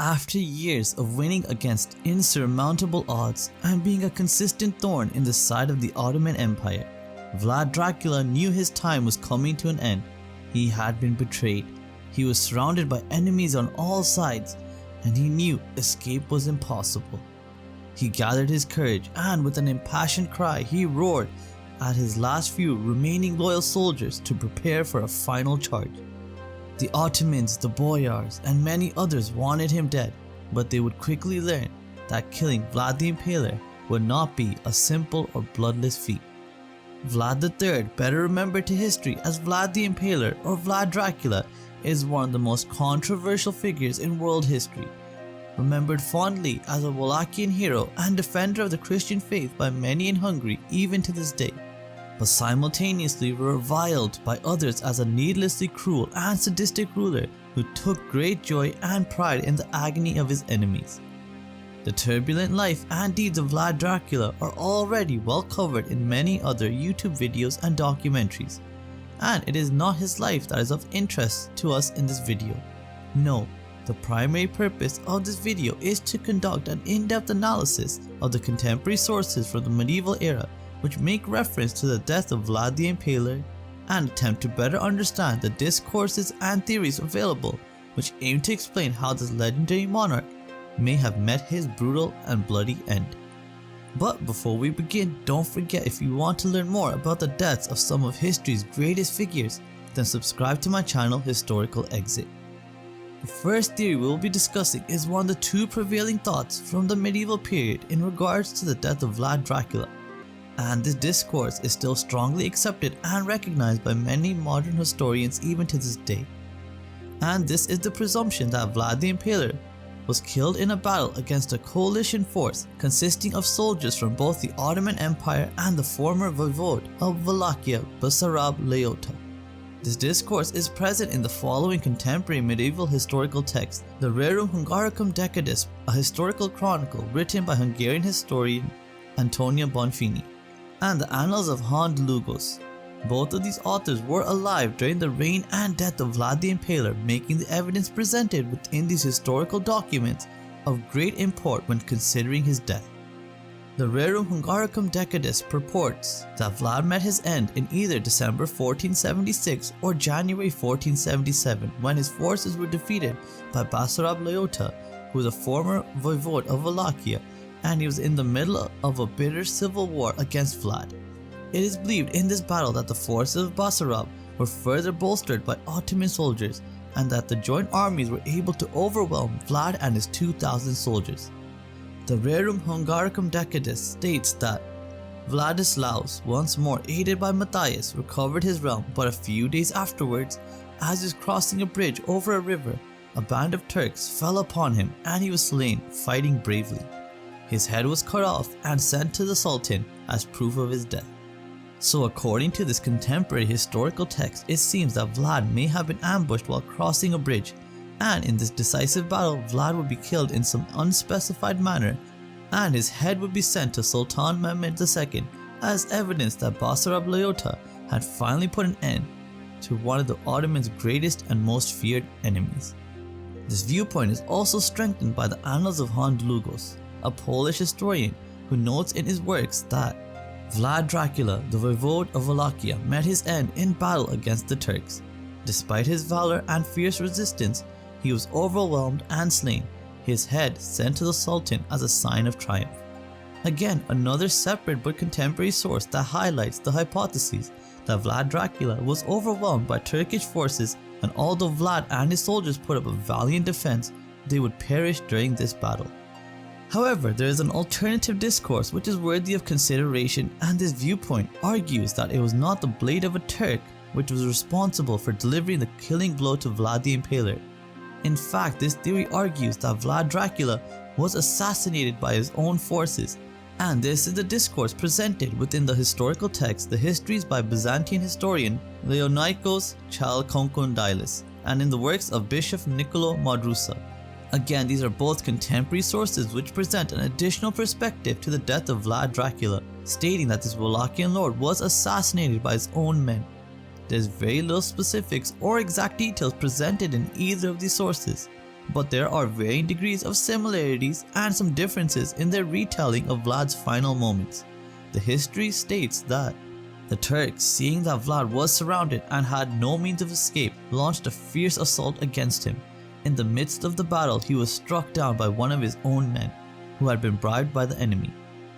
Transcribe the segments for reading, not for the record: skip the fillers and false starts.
After years of winning against insurmountable odds and being a consistent thorn in the side of the Ottoman Empire, Vlad Dracula knew his time was coming to an end. He had been betrayed. He was surrounded by enemies on all sides, and he knew escape was impossible. He gathered his courage and with an impassioned cry he roared at his last few remaining loyal soldiers to prepare for a final charge. The Ottomans, the boyars, and many others wanted him dead, but they would quickly learn that killing Vlad the Impaler would not be a simple or bloodless feat. Vlad III, better remembered to history as Vlad the Impaler or Vlad Dracula, is one of the most controversial figures in world history. Remembered fondly as a Wallachian hero and defender of the Christian faith by many in Hungary even to this day, but simultaneously reviled by others as a needlessly cruel and sadistic ruler who took great joy and pride in the agony of his enemies. The turbulent life and deeds of Vlad Dracula are already well covered in many other YouTube videos and documentaries, and it is not his life that is of interest to us in this video. No, the primary purpose of this video is to conduct an in-depth analysis of the contemporary sources from the medieval era which make reference to the death of Vlad the Impaler, and attempt to better understand the discourses and theories available which aim to explain how this legendary monarch may have met his brutal and bloody end. But before we begin, don't forget, if you want to learn more about the deaths of some of history's greatest figures, then subscribe to my channel Historical Exit. The first theory we will be discussing is one of the two prevailing thoughts from the medieval period in regards to the death of Vlad Dracula, and this discourse is still strongly accepted and recognized by many modern historians even to this day. And this is the presumption that Vlad the Impaler was killed in a battle against a coalition force consisting of soldiers from both the Ottoman Empire and the former voivode of Wallachia, Basarab Leota. This discourse is present in the following contemporary medieval historical text: the Rerum Hungaricum Decadis, a historical chronicle written by Hungarian historian Antonia Bonfini, and the Annals of Lugos. Both of these authors were alive during the reign and death of Vlad the Impaler, making the evidence presented within these historical documents of great import when considering his death. The Rerum Hungaricum Decadis purports that Vlad met his end in either December 1476 or January 1477 when his forces were defeated by Basarab Leota, who was a former voivode of Wallachia, and he was in the middle of a bitter civil war against Vlad. It is believed in this battle that the forces of Basarab were further bolstered by Ottoman soldiers, and that the joint armies were able to overwhelm Vlad and his 2,000 soldiers. The Rerum Hungaricum Decadis states that Vladislaus, once more aided by Matthias, recovered his realm, but a few days afterwards, as he was crossing a bridge over a river, a band of Turks fell upon him and he was slain, fighting bravely. His head was cut off and sent to the Sultan as proof of his death. So according to this contemporary historical text, it seems that Vlad may have been ambushed while crossing a bridge, and in this decisive battle Vlad would be killed in some unspecified manner, and his head would be sent to Sultan Mehmed II as evidence that Basarab Leota had finally put an end to one of the Ottomans' greatest and most feared enemies. This viewpoint is also strengthened by the Annals of Lugos, a Polish historian who notes in his works that Vlad Dracula, the voivode of Wallachia, met his end in battle against the Turks. Despite his valor and fierce resistance, he was overwhelmed and slain, his head sent to the Sultan as a sign of triumph. Again, another separate but contemporary source that highlights the hypothesis that Vlad Dracula was overwhelmed by Turkish forces, and although Vlad and his soldiers put up a valiant defense, they would perish during this battle. However, there is an alternative discourse which is worthy of consideration, and this viewpoint argues that it was not the blade of a Turk which was responsible for delivering the killing blow to Vlad the Impaler. In fact, this theory argues that Vlad Dracula was assassinated by his own forces, and this is the discourse presented within the historical text The Histories by Byzantine historian Leonikos Chalkonkondylis, and in the works of Bishop Nicolo Madrusa. Again, these are both contemporary sources which present an additional perspective to the death of Vlad Dracula, stating that this Wallachian lord was assassinated by his own men. There is very little specifics or exact details presented in either of these sources, but there are varying degrees of similarities and some differences in their retelling of Vlad's final moments. The history states that the Turks, seeing that Vlad was surrounded and had no means of escape, launched a fierce assault against him. In the midst of the battle, he was struck down by one of his own men, who had been bribed by the enemy.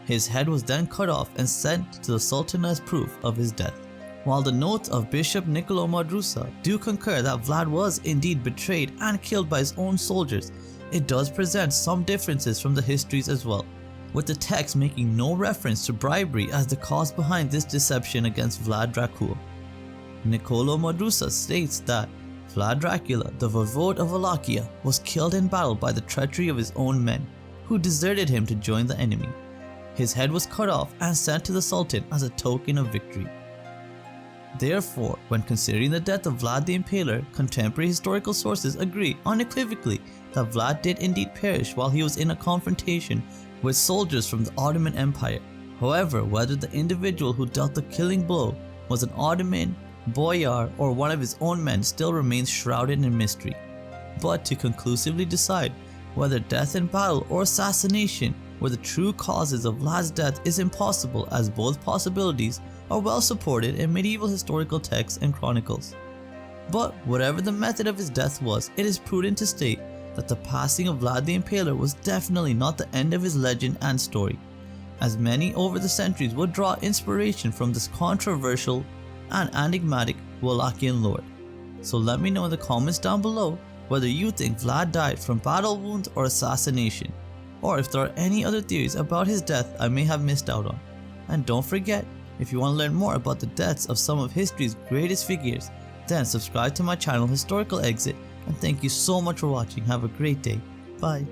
His head was then cut off and sent to the Sultan as proof of his death. While the notes of Bishop Nicolo Madrusa do concur that Vlad was indeed betrayed and killed by his own soldiers, it does present some differences from the histories as well, with the text making no reference to bribery as the cause behind this deception against Vlad Dracula. Nicolo Madrusa states that Vlad Dracula, the voivode of Wallachia, was killed in battle by the treachery of his own men, who deserted him to join the enemy. His head was cut off and sent to the Sultan as a token of victory. Therefore, when considering the death of Vlad the Impaler, contemporary historical sources agree unequivocally that Vlad did indeed perish while he was in a confrontation with soldiers from the Ottoman Empire. However, whether the individual who dealt the killing blow was an Ottoman, boyar, or one of his own men still remains shrouded in mystery. But to conclusively decide whether death in battle or assassination were the true causes of Vlad's death is impossible, as both possibilities are well supported in medieval historical texts and chronicles. But whatever the method of his death was, it is prudent to state that the passing of Vlad the Impaler was definitely not the end of his legend and story, as many over the centuries would draw inspiration from this controversial and enigmatic Wallachian lord. So let me know in the comments down below whether you think Vlad died from battle wounds or assassination, or if there are any other theories about his death I may have missed out on. And don't forget, if you want to learn more about the deaths of some of history's greatest figures, then subscribe to my channel Historical Exit, and thank you so much for watching. Have a great day. Bye.